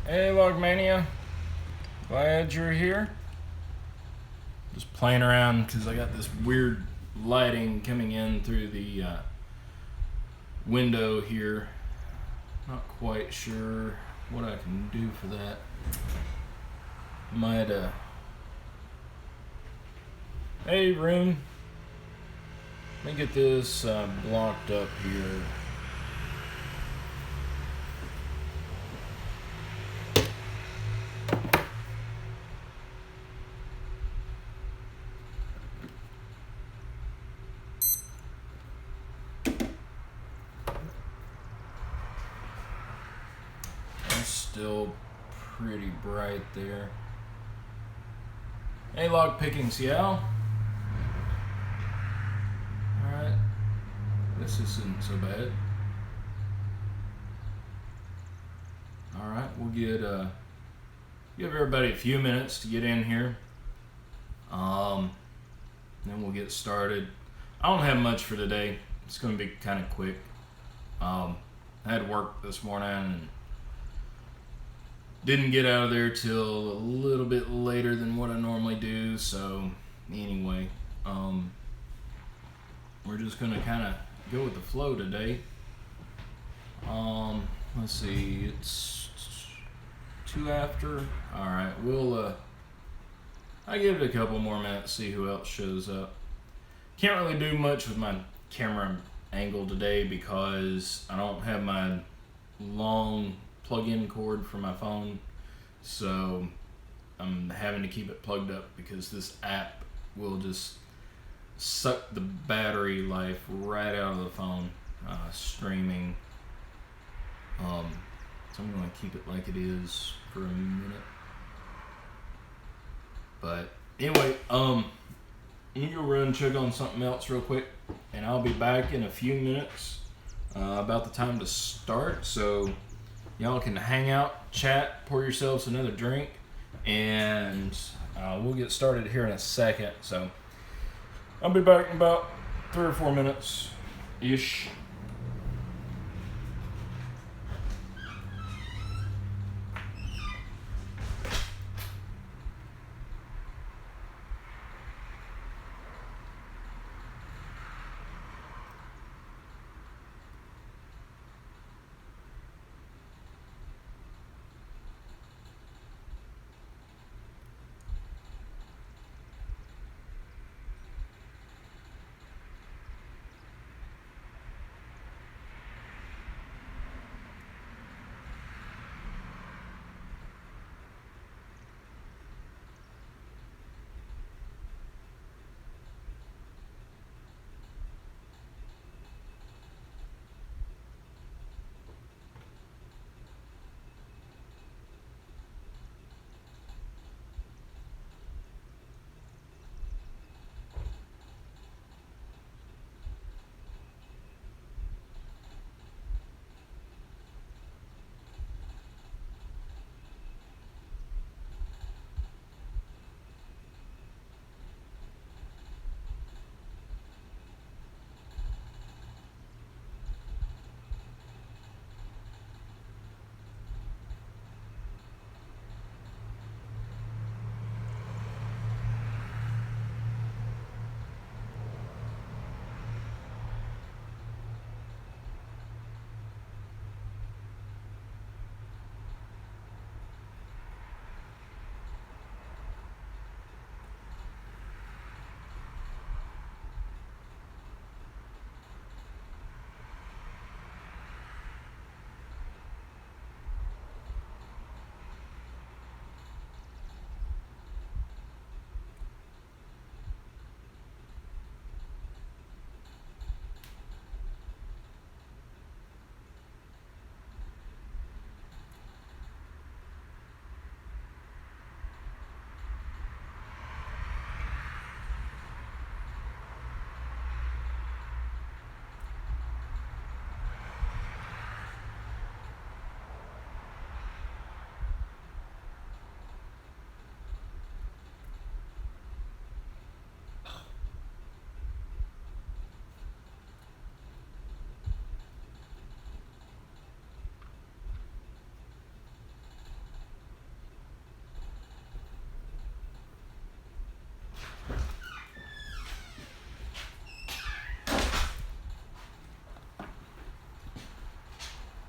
Hey, Logmania. Glad you're here. Just playing around because I got this weird lighting coming in through the window here. Not quite sure what I can do for that. Might, Hey, room. Let me get this blocked up here. It's still pretty bright there. Hey, log picking Seattle. Alright. This isn't so bad. Alright, we'll give everybody a few minutes to get in here. Then we'll get started. I don't have much for today. It's going to be kind of quick. I had work this morning and didn't get out of there till a little bit later than what I normally do. So anyway, we're just going to kind of go with the flow today. Let's see, it's 2 after. All right, I give it a couple more minutes, see who else shows up. Can't really do much with my camera angle today because I don't have my long plug-in cord for my phone, so I'm having to keep it plugged up because this app will just suck the battery life right out of the phone, streaming. So I'm going to keep it like it is for a minute. But anyway, let me go run and check on something else real quick, and I'll be back in a few minutes, about the time to start. So y'all can hang out, chat, pour yourselves another drink, and we'll get started here in a second. So I'll be back in about 3 or 4 minutes ish.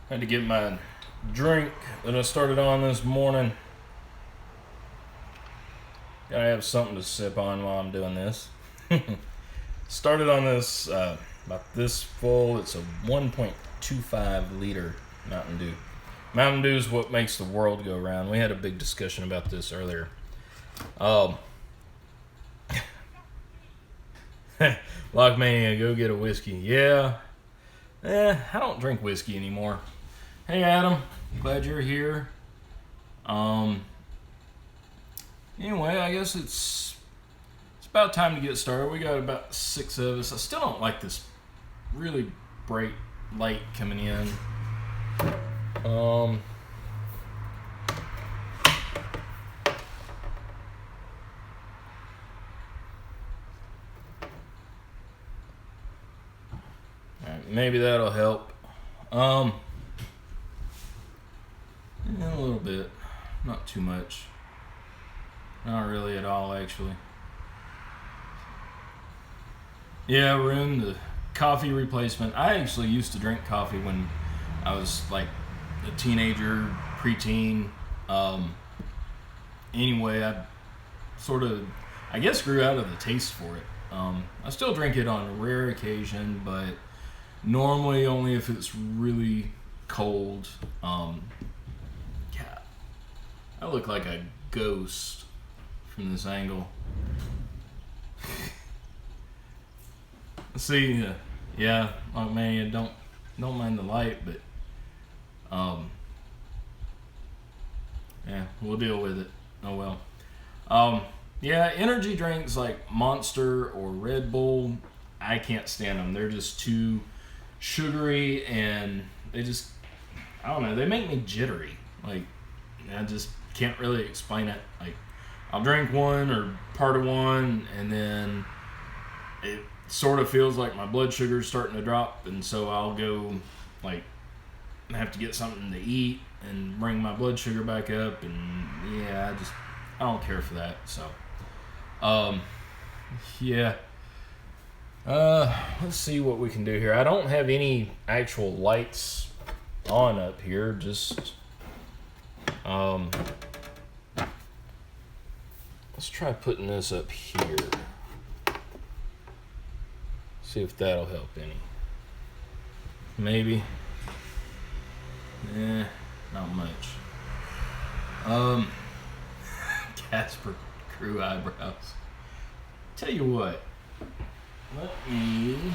Had to get my drink that I started on this morning. Gotta have something to sip on while I'm doing this. Started on this about this full. It's a 1.25 liter Mountain Dew. Mountain Dew is what makes the world go round. We had a big discussion about this earlier. Lockmania, go get a whiskey. Yeah. I don't drink whiskey anymore. Hey Adam, glad you're here. Anyway, I guess it's about time to get started. We got about 6 of us. I still don't like this really bright light coming in. Alright, maybe that'll help. A little bit. Not too much. Not really at all, actually. Yeah, Rune, the coffee replacement. I actually used to drink coffee when I was like a teenager, preteen. Anyway, I guess grew out of the taste for it. I still drink it on a rare occasion, but normally only if it's really cold. God, I look like a ghost from this angle. See, yeah, like man, don't mind the light, but yeah, we'll deal with it. Oh well. Yeah, energy drinks like Monster or Red Bull, I can't stand them. They're just too sugary, and I don't know, they make me jittery. Like, I just can't really explain it. Like, I'll drink one or part of one, and then it sort of feels like my blood sugar's starting to drop, and so I'll go, like, have to get something to eat and bring my blood sugar back up, and yeah, I don't care for that, so, yeah. Let's see what we can do here. I don't have any actual lights on up here, just, let's try putting this up here. See if that'll help any. Maybe. Not much. Casper Crew eyebrows. Tell you what. Let me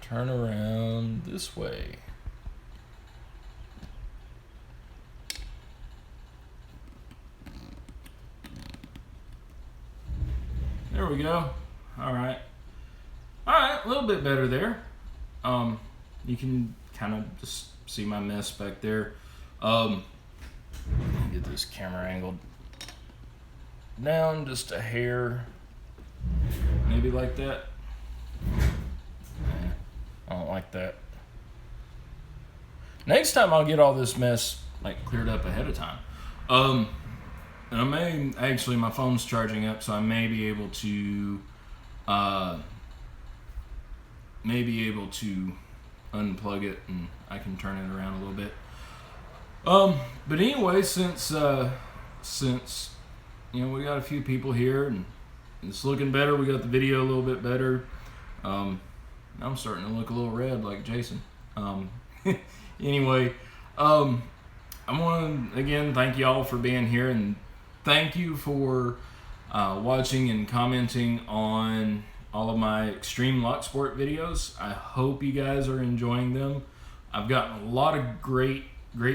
turn around this way. There we go. Alright, a little bit better there. You can kind of just see my mess back there. Get this camera angled down just a hair. Maybe like that. I don't like that. Next time I'll get all this mess like cleared up ahead of time. And I may actually, my phone's charging up, so I may be able to unplug it and I can turn it around a little bit. But anyway, since you know, we got a few people here and it's looking better, we got the video a little bit better. I'm starting to look a little red like Jason. Anyway, I want to again thank y'all for being here, and thank you for watching and commenting on all of my Extreme Lock Sport videos. I hope you guys are enjoying them. I've gotten a lot of great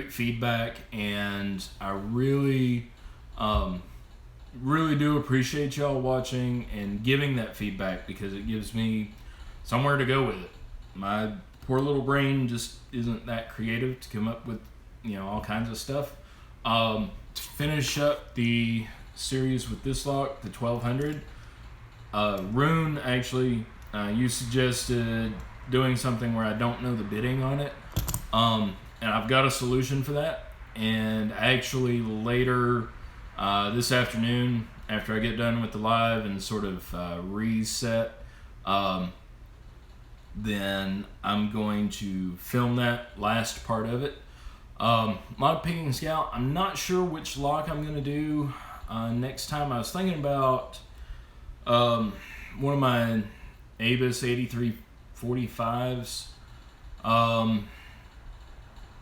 feedback, and I really do appreciate y'all watching and giving that feedback, because it gives me somewhere to go with it. My poor little brain just isn't that creative to come up with, you know, all kinds of stuff. To finish up the series with this lock, the 1200, Rune, actually, you suggested doing something where I don't know the bidding on it, and I've got a solution for that. And actually later this afternoon, after I get done with the live and sort of reset then I'm going to film that last part of it. Lock Picking Scout, I'm not sure which lock I'm going to do next time. I was thinking about one of my Abus 8345s.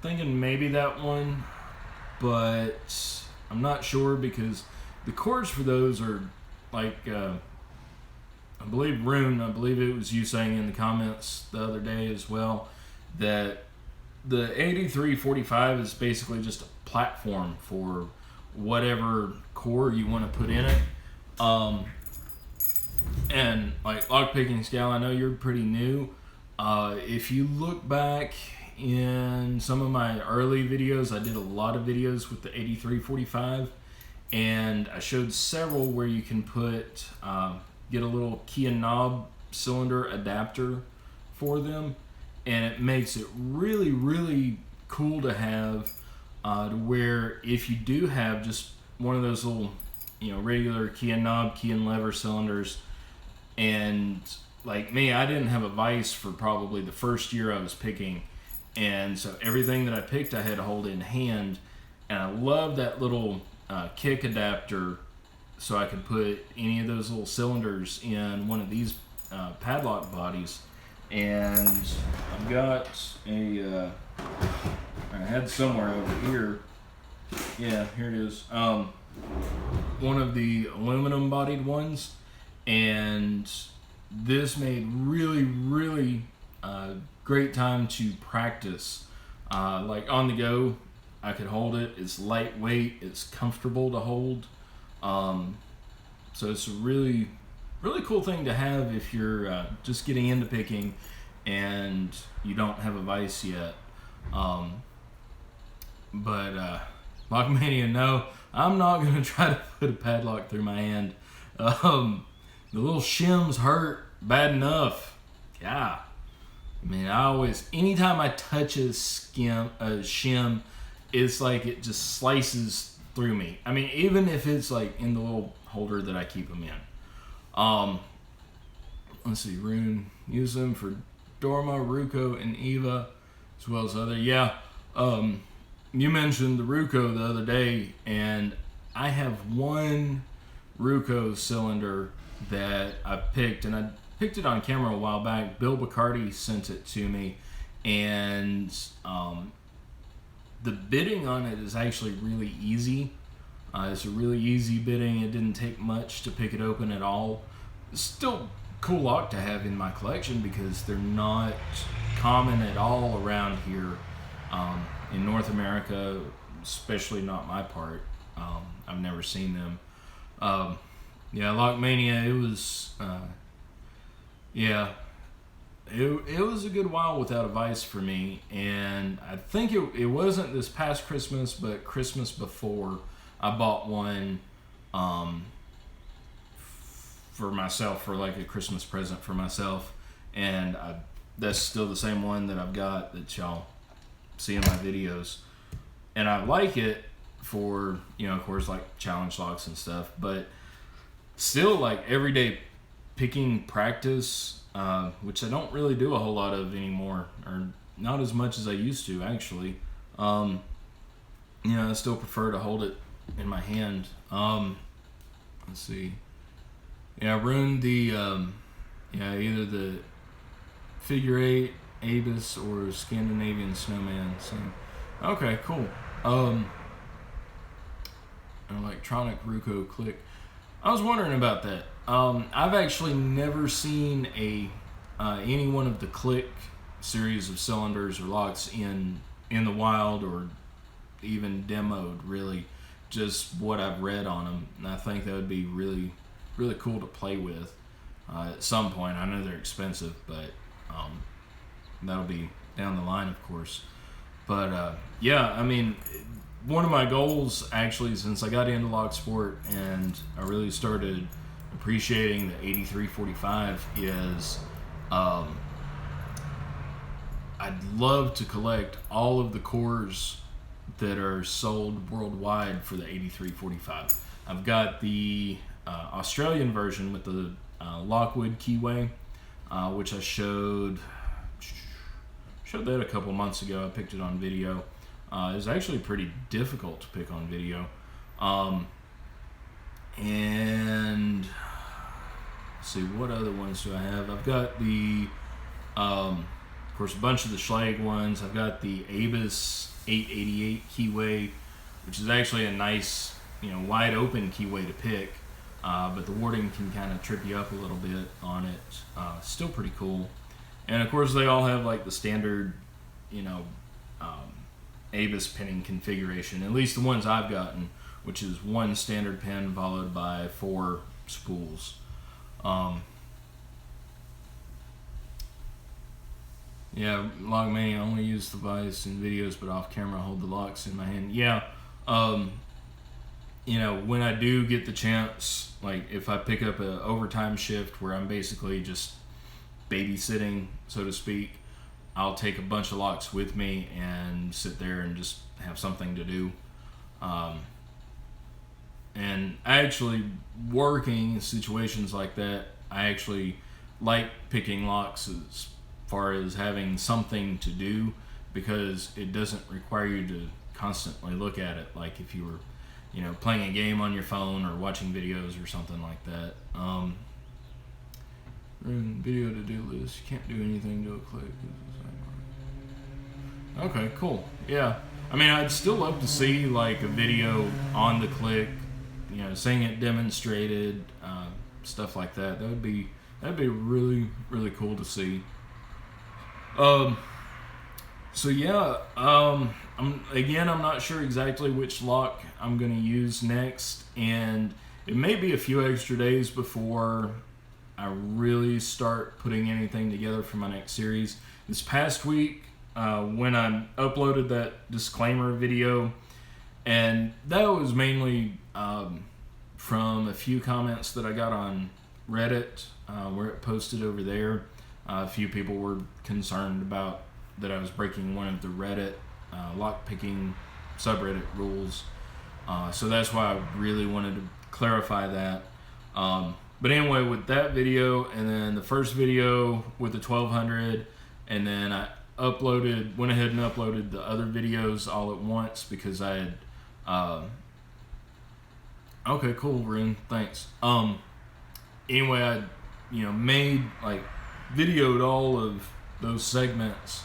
Thinking maybe that one, but I'm not sure because the cords for those are like, I believe Rune, I believe it was you saying in the comments the other day as well, that the 8345 is basically just a platform for whatever core you want to put in it. And like Lock Picking Scout, I know you're pretty new. If you look back in some of my early videos, I did a lot of videos with the 8345, and I showed several where you can put get a little key and knob cylinder adapter for them, and it makes it really, really cool to have to where if you do have just one of those little, regular key and knob, key and lever cylinders, and like me, I didn't have a vise for probably the first year I was picking, and so everything that I picked I had to hold in hand, and I love that little kick adapter so I could put any of those little cylinders in one of these padlock bodies. And I've got I had somewhere over here, yeah, here it is, one of the aluminum bodied ones, and this made really, really great time to practice. Like on the go, I could hold it. It's lightweight. It's comfortable to hold. So it's a really, really cool thing to have if you're just getting into picking and you don't have a vise yet. But Lockmania, no, I'm not going to try to put a padlock through my hand. The little shims hurt bad enough. Yeah. I mean, anytime I touch a shim, it's like it just slices through me. I mean, even if it's like in the little holder that I keep them in. Let's see, Rune, use them for Dorma, Ruko, and Eva, as well as other. Yeah, you mentioned the Ruko the other day, and I have one Ruko cylinder that I picked, and I picked it on camera a while back. Bill Bacardi sent it to me, and the bitting on it is actually really easy. It's a really easy bitting. It didn't take much to pick it open at all. It's still cool lock to have in my collection because they're not common at all around here in North America, especially not my part. I've never seen them. Yeah, Lockmania, it was it was a good while without a vise for me, and I think it wasn't this past Christmas, but Christmas before, I bought one for myself, for like a Christmas present for myself, and that's still the same one that I've got that y'all see in my videos, and I like it for, of course, like challenge locks and stuff, but still, like, everyday picking practice, which I don't really do a whole lot of anymore, or not as much as I used to, actually. I still prefer to hold it in my hand. Let's see. Yeah, I ruined the, either the figure 8, Abus, or Scandinavian Snowman. So, okay, cool. An electronic Ruko click. I was wondering about that. I've actually never seen any one of the click series of cylinders or locks in the wild, or even demoed, really. Just what I've read on them, and I think that would be really, really cool to play with at some point. I know they're expensive, but that'll be down the line, of course. But yeah, I mean, one of my goals, actually, since I got into lock sport and I really started appreciating the 8345, is I'd love to collect all of the cores that are sold worldwide for the 8345. I've got the Australian version with the Lockwood keyway. which I showed that a couple months ago. I picked it on video. It's actually pretty difficult to pick on video. And let's see, what other ones do I have? I've got the, of course, a bunch of the Schlage ones. I've got the Abus 888 keyway, which is actually a nice, wide open keyway to pick. But the warding can kind of trip you up a little bit on it. Still pretty cool. And of course, they all have like the standard, Abus pinning configuration. At least the ones I've gotten, which is one standard pin followed by 4 spools. Yeah, Logmania, only use the device in videos, but off camera, hold the locks in my hand. Yeah, when I do get the chance, like if I pick up an overtime shift where I'm basically just babysitting, so to speak, I'll take a bunch of locks with me and sit there and just have something to do. And actually working in situations like that, I actually like picking locks as far as having something to do, because it doesn't require you to constantly look at it like if you were playing a game on your phone or watching videos or something like that. Video to-do list. You can't do anything to a click. Okay, cool. Yeah. I mean, I'd still love to see like a video on the click, seeing it demonstrated, stuff like that. That'd be really, really cool to see. So yeah, I'm not sure exactly which lock I'm going to use next, and it may be a few extra days before I really start putting anything together for my next series. This past week, when I uploaded that disclaimer video, and that was mainly from a few comments that I got on Reddit, where it posted over there. A few people were concerned about that I was breaking one of the Reddit lockpicking subreddit rules. So that's why I really wanted to clarify that. But anyway, with that video, and then the first video with the 1200, and then I went ahead and uploaded the other videos all at once because I had, okay, cool, Rune, thanks. Anyway, I, made, videoed all of those segments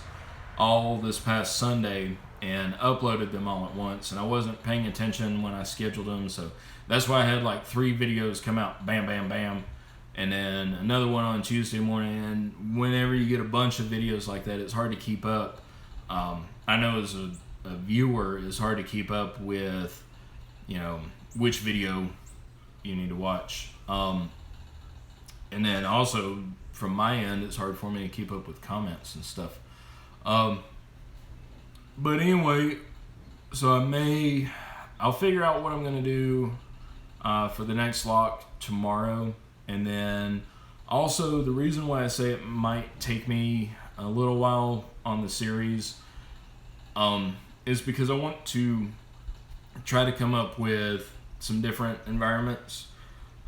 all this past Sunday and uploaded them all at once, and I wasn't paying attention when I scheduled them, so that's why I had 3 videos come out, bam, bam, bam, and then another one on Tuesday morning. And whenever you get a bunch of videos like that, it's hard to keep up. I know as a viewer, it's hard to keep up with, which video you need to watch. And then also, from my end, it's hard for me to keep up with comments and stuff. But anyway, so I'll figure out what I'm going to do for the next lock tomorrow. And then also, the reason why I say it might take me a little while on the series is because I want to try to come up with some different environments.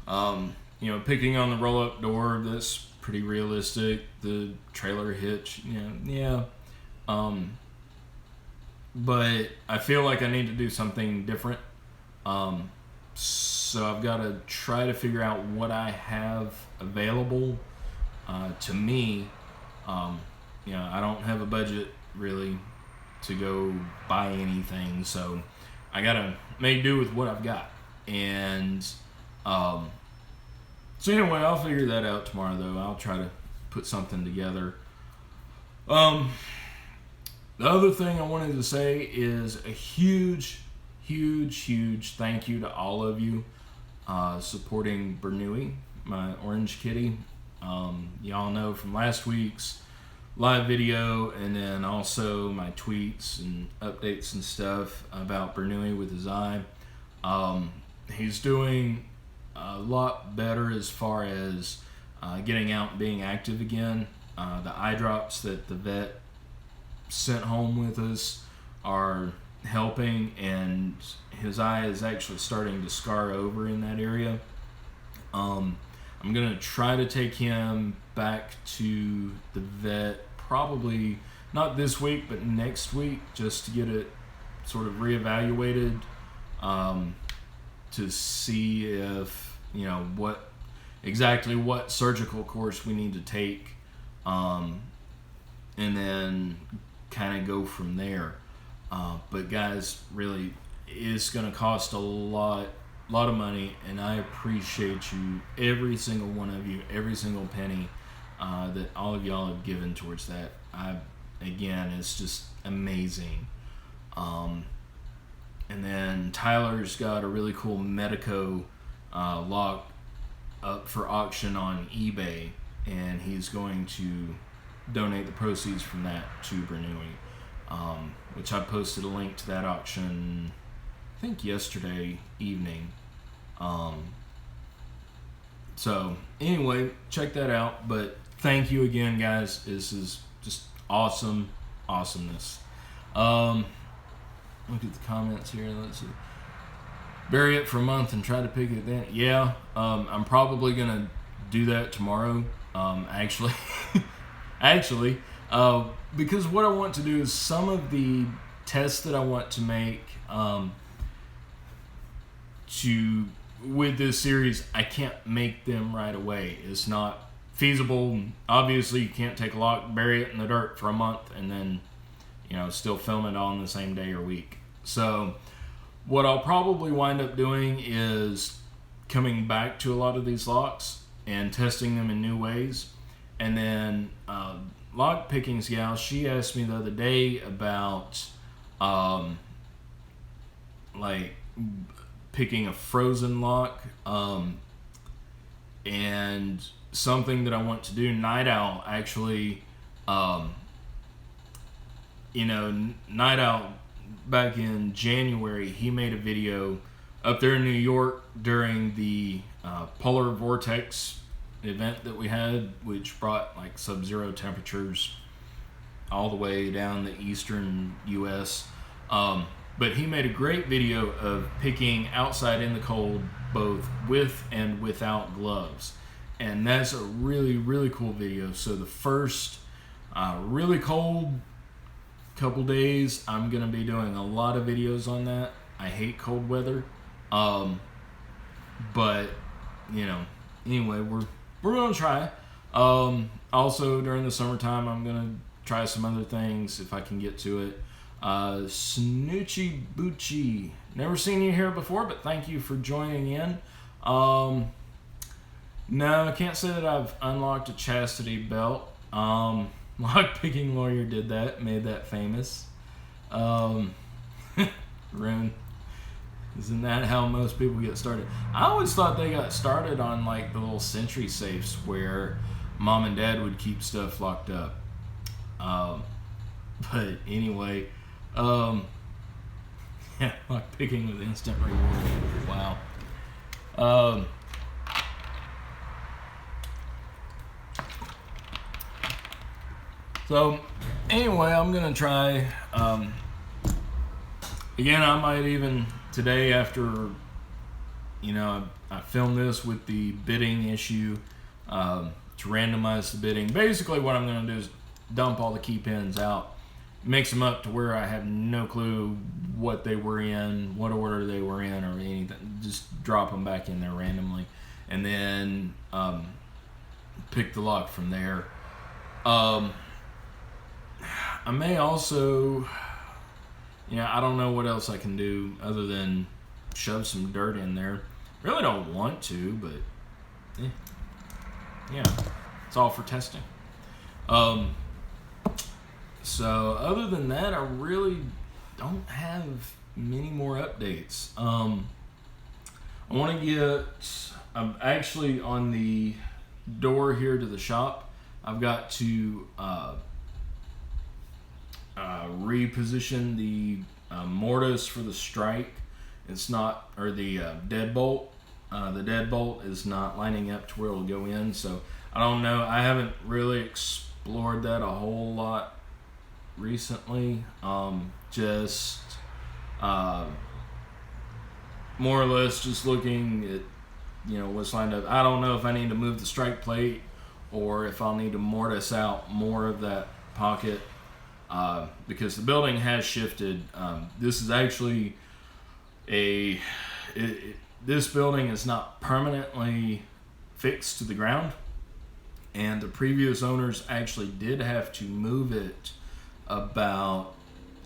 Picking on the roll-up door, that's pretty realistic. The trailer hitch, yeah. But I feel like I need to do something different. So I've got to try to figure out what I have available to me. I don't have a budget really to go buy anything, so I gotta make do with what I've got. And so anyway, I'll figure that out tomorrow, though. I'll try to put something together. The other thing I wanted to say is a huge thank you to all of you supporting Bernoulli, my orange kitty. Y'all know from last week's live video, and then also my tweets and updates and stuff about Bernoulli with his eye. He's doing a lot better as far as getting out and being active again. The eye drops that the vet sent home with us are helping, and his eye is actually starting to scar over in that area. I'm gonna try to take him back to the vet, probably not this week, but next week, just to get it sort of reevaluated, to see if, what surgical course we need to take, and then kind of go from there. But guys, really, it's going to cost a lot of money, and I appreciate you, every single one of you, every single penny that all of y'all have given towards that. Again, it's just amazing. And then Tyler's got a really cool Medico lock up for auction on eBay, and he's going to donate the proceeds from that to Bernoulli, which I posted a link to that auction, I think yesterday evening. So anyway, check that out. But thank you again, guys. This is just awesomeness. Look at the comments here. Let's see. Bury it for a month and try to pick it then. Yeah, I'm probably gonna do that tomorrow. Actually, because what I want to do is some of the tests that I want to make with this series, I can't make them right away. It's not feasible. Obviously, you can't take a lock, bury it in the dirt for a month, and then still film it on the same day or week. So what I'll probably wind up doing is coming back to a lot of these locks and testing them in new ways. And then lock pickings gal, she asked me the other day about like picking a frozen lock, and something that I want to do. Night Owl actually, Night Owl back in January, he made a video up there in New York during the polar vortex event that we had, which brought like sub-zero temperatures all the way down the eastern U.S. But he made a great video of picking outside in the cold, both with and without gloves. And that's a really, really cool video. So the first really cold couple days, I'm going to be doing a lot of videos on that. I hate cold weather. But, anyway, we're going to try. Also, during the summertime, I'm going to try some other things if I can get to it. Snoochie Boochie. Never seen you here before, but thank you for joining in. No, I can't say that I've unlocked a chastity belt. Lockpicking Lawyer did that, made that famous. Rune. Isn't that how most people get started? I always thought they got started on like the little Sentry safes where mom and dad would keep stuff locked up. But anyway, yeah, lockpicking with instant reward. Wow. So anyway, I'm gonna try. Again, I might even today, after I filmed this with the bidding issue, to randomize the bidding. Basically, what I'm gonna do is dump all the key pins out, mix them up to where I have no clue what they were in, what order they were in, or anything. Just drop them back in there randomly, and then pick the lock from there. I may also, I don't know what else I can do other than shove some dirt in there. Really don't want to, but it's all for testing. So other than that, I really don't have many more updates. I want to I'm actually on the door here to the shop. I've got to reposition the mortise for the strike. It's not, or the deadbolt. The deadbolt is not lining up to where it'll go in, so I don't know. I haven't really explored that a whole lot recently. More or less just looking at what's lined up. I don't know if I need to move the strike plate or if I'll need to mortise out more of that pocket because the building has shifted. This is actually this building is not permanently fixed to the ground, and the previous owners actually did have to move it about,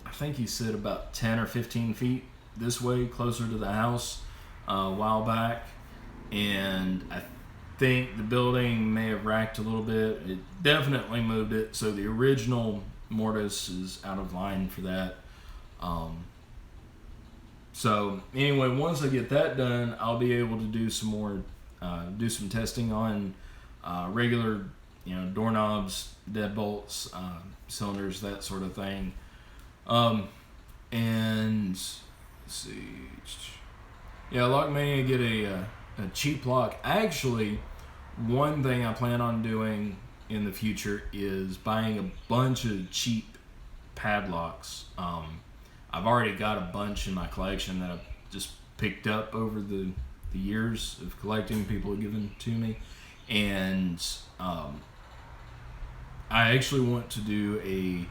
I think he said about 10 or 15 feet this way, closer to the house a while back, and I think the building may have racked a little bit. It definitely moved it, so the original mortise is out of line for that. So anyway, once I get that done, I'll be able to do some more, do some testing on regular, doorknobs, deadbolts, cylinders, that sort of thing. And let's see, Lockmania get a cheap lock. Actually, one thing I plan on doing in the future is buying a bunch of cheap padlocks. I've already got a bunch in my collection that I've just picked up over the years of collecting. People have given to me, and I actually want to do a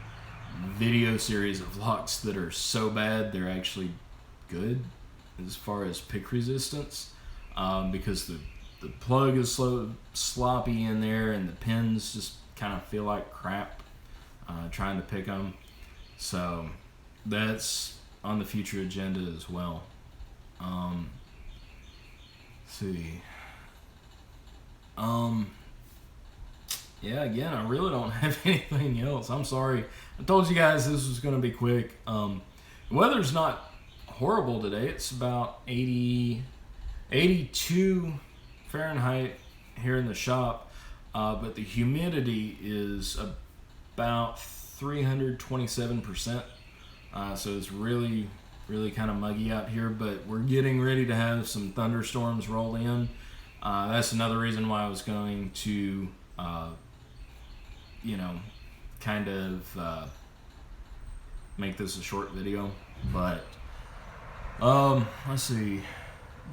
video series of locks that are so bad they're actually good as far as pick resistance, because the plug is sloppy in there and the pins just kind of feel like crap trying to pick them. So that's on the future agenda as well. Let's see. Again, I really don't have anything else. I'm sorry. I told you guys this was going to be quick. The weather's not horrible today. It's about 82 Fahrenheit here in the shop, but the humidity is about 327%. So it's really, really kind of muggy out here, but we're getting ready to have some thunderstorms roll in. That's another reason why I was going to, kind of make this a short video. But, let's see.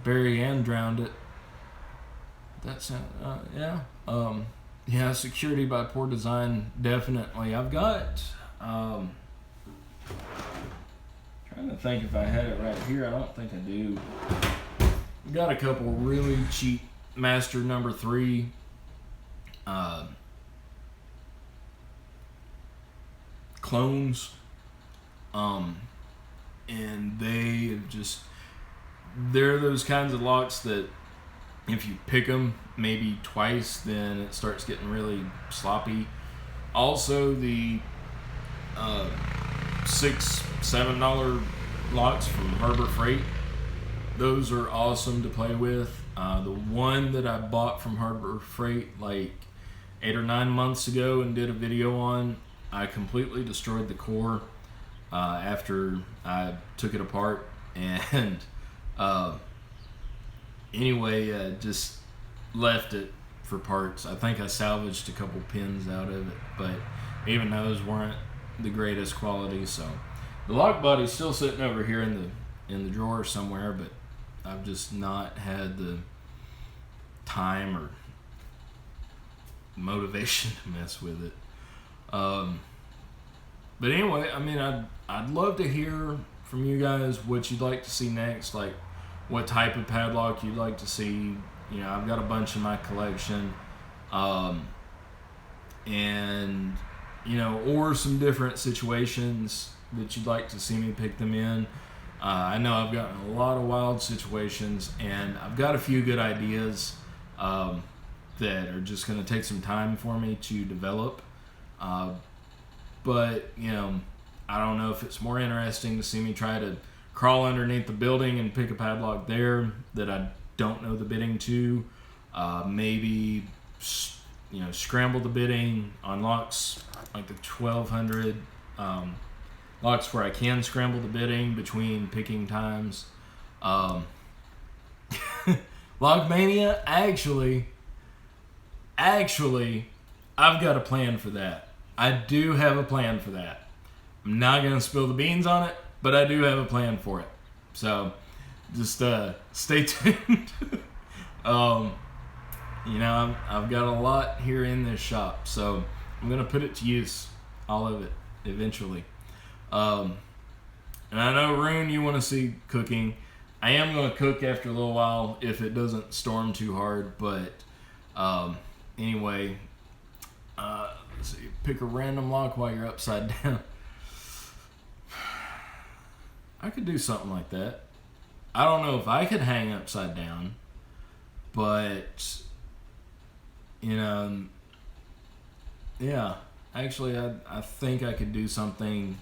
Barry Ann drowned it. That's, security by poor design, definitely. I've got, trying to think if I had it right here. I don't think I do. I've got a couple really cheap Master number 3 clones, and they're those kinds of locks that if you pick them maybe twice, then it starts getting really sloppy. Also, the $6-7 locks from Harbor Freight, those are awesome to play with. The one that I bought from Harbor Freight like 8 or 9 months ago and did a video on, I completely destroyed the core after I took it apart, and just left it for parts. I think I salvaged a couple pins out of it, but even those weren't the greatest quality. So the lock body's still sitting over here in the drawer somewhere, but I've just not had the time or motivation to mess with it. But anyway, I mean, I'd love to hear from you guys what you'd like to see next, like what type of padlock you'd like to see. I've got a bunch in my collection, and or some different situations that you'd like to see me pick them in. I know I've gotten a lot of wild situations, and I've got a few good ideas that are just going to take some time for me to develop. But I don't know if it's more interesting to see me try to crawl underneath the building and pick a padlock there that I don't know the bidding to. Maybe scramble the bidding on locks like the 1200 locks where I can scramble the bidding between picking times. Lockmania, actually, I've got a plan for that. I do have a plan for that. I'm not going to spill the beans on it, but I do have a plan for it. So just stay tuned. You know, I've got a lot here in this shop, so I'm gonna put it to use, all of it, eventually. And I know, Rune, you want to see cooking. I am gonna cook after a little while if it doesn't storm too hard, but anyway, let's see, pick a random lock while you're upside down. I could do something like that. I don't know if I could hang upside down, but you know, yeah. Actually, I think I could do something.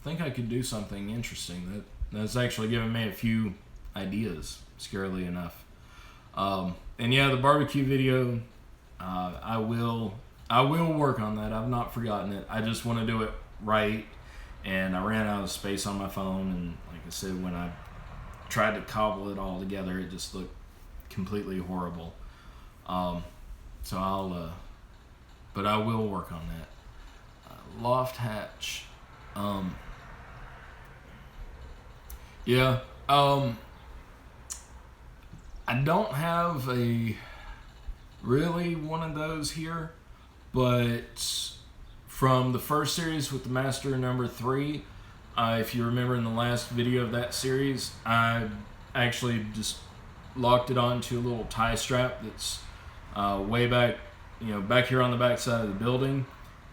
Think I could do something interesting. That's actually given me a few ideas, scarily enough. And yeah, the barbecue video. I will work on that. I've not forgotten it. I just want to do it right. And I ran out of space on my phone, and like I said, when I tried to cobble it all together, it just looked completely horrible. So but I will work on that. Loft hatch. Yeah. I don't have a really one of those here, but from the first series with the Master number 3, if you remember in the last video of that series, I actually just locked it onto a little tie strap that's way back, back here on the back side of the building.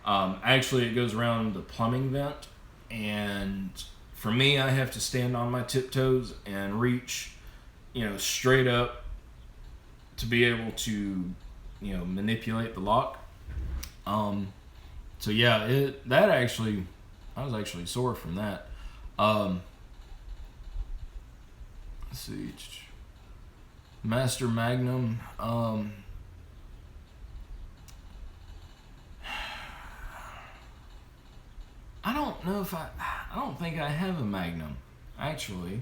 Actually, it goes around the plumbing vent, and for me, I have to stand on my tiptoes and reach, straight up to be able to, manipulate the lock. So yeah, I was actually sore from that. Let's see, Master Magnum. I don't know if I don't think I have a Magnum, actually.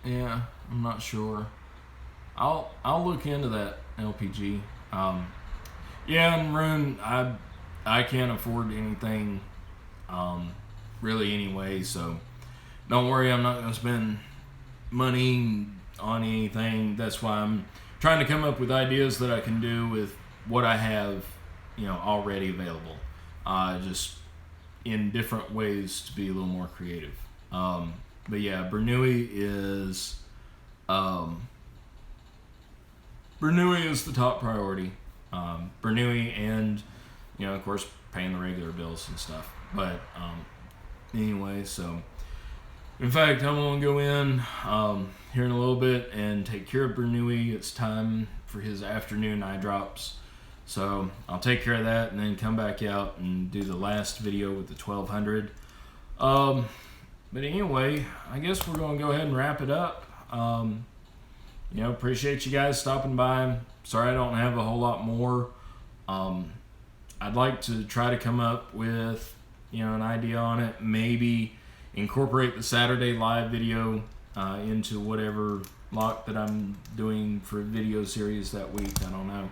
Yeah, I'm not sure. I'll look into that LPG. Yeah, and Rune, I can't afford anything, really anyway. So don't worry, I'm not gonna spend money on anything. That's why I'm trying to come up with ideas that I can do with what I have, already available. Just in different ways to be a little more creative. But yeah, Bernoulli is the top priority. Bernoulli and, of course, paying the regular bills and stuff. But anyway, so in fact, I'm going to go in here in a little bit and take care of Bernoulli. It's time for his afternoon eye drops. So I'll take care of that and then come back out and do the last video with the 1200. But anyway, I guess we're going to go ahead and wrap it up. Appreciate you guys stopping by. Sorry I don't have a whole lot more. I'd like to try to come up with, an idea on it. Maybe incorporate the Saturday live video into whatever lock that I'm doing for a video series that week. I don't know.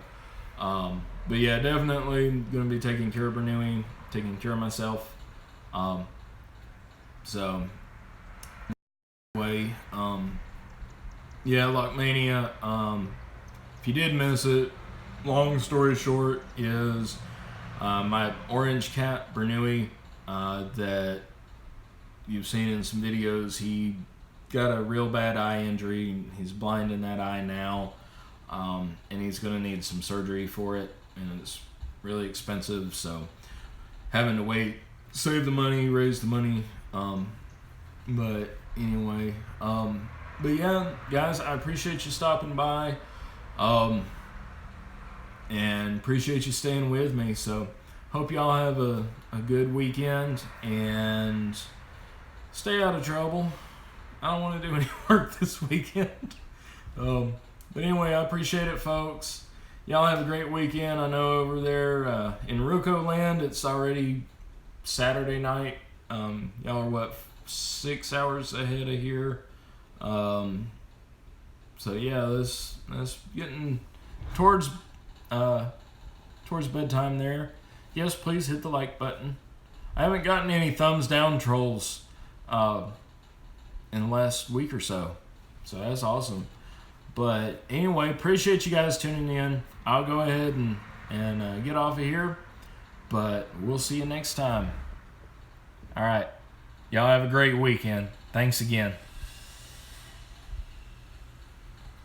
But yeah, definitely going to be taking care of Bernoulli, taking care of myself. So anyway, yeah, Lockmania. If you did miss it, long story short is my orange cat Bernoulli that you've seen in some videos. He got a real bad eye injury. He's blind in that eye now, and he's going to need some surgery for it, and it's really expensive. So having to wait, save the money, raise the money. But anyway, but yeah, guys, I appreciate you stopping by, and appreciate you staying with me. So hope y'all have a good weekend and stay out of trouble. I don't want to do any work this weekend. But anyway, I appreciate it, folks. Y'all have a great weekend. I know over there in Ruco land, it's already Saturday night. Y'all are 6 hours ahead of here. So yeah, that's getting towards bedtime there. Yes, please hit the like button. I haven't gotten any thumbs down trolls in the last week or so. So that's awesome. But anyway, appreciate you guys tuning in. I'll go ahead and get off of here. But we'll see you next time. All right. Y'all have a great weekend. Thanks again.